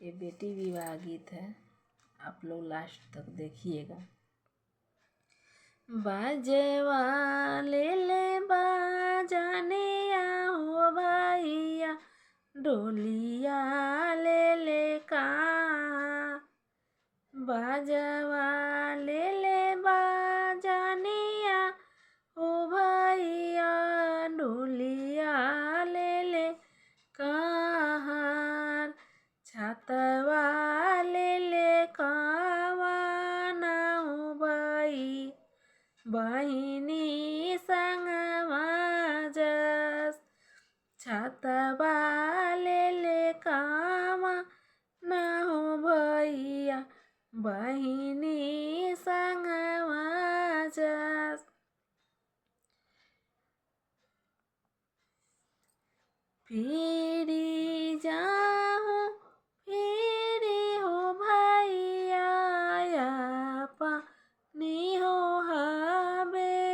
ये बेटी विवाह गीत है, आप लोग लास्ट तक देखिएगा। बाजेवा ले ले बाजाने हो भैया, डोलिया ले ले का। बाजवा ले ले बाजाने हो भैया, डोलिया ले ले कहाँ। छातवा ले ले कावाना हो भाई, बहिनी संगवा जस। छातवा ले ले कावाना हो भैया, बहिनी संगवा जस। फिरी जाऊं फिरी हो भैया, पानी हो हवेलिया।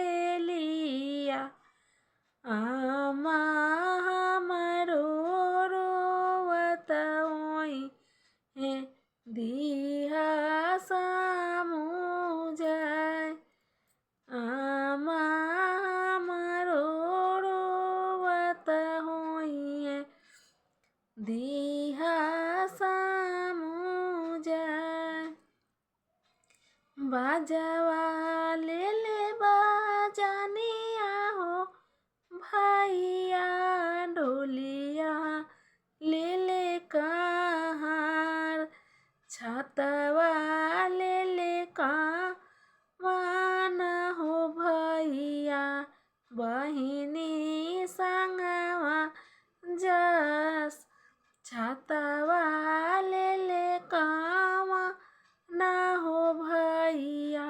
आमा हमरो रोवत होई है, दिहा सामू जाय। आमा हमरो रोवत होई है, दिहा सामू जाय। बाजवा ले ले बाजानिया हो भैया, डोलिया ले ले कहाँ। छातवा ले ले कावाना हो भैया, बहिनी संगवा जस। छातवा ले ले कावाना हो भैया,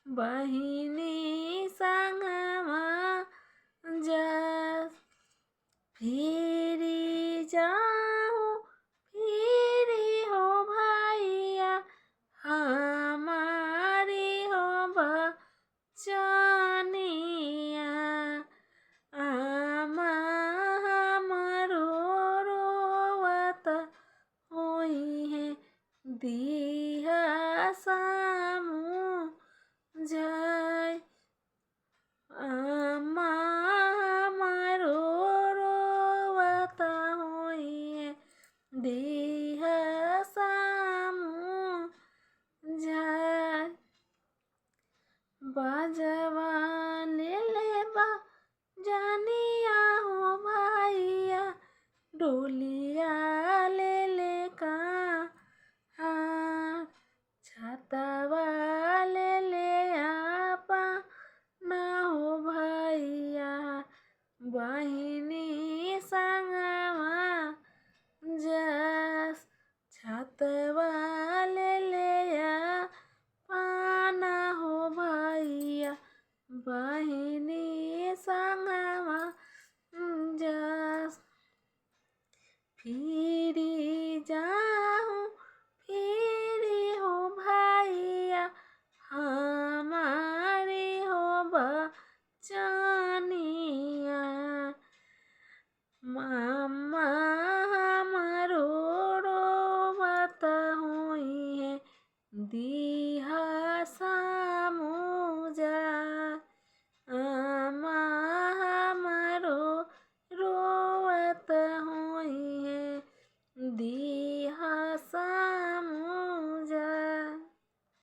बहिनी संगवा जस। फिरी जाऊं फिरी हो भैया, हमारी हो बचनिया। आमा हमरो रोवत होई है, दिहा सामू जाय। आमा हमरो रोवत होई है, दिहा सामू जाय। बाजवा ले ले बाजानिया हो भैया, डोलिया ले ले कहाँ। छातवा ले ले आपना हो भैया, बहिनी संगवा जस। छातवा ले ले आपना हो भैया, बहिनी संगवा जस। फिर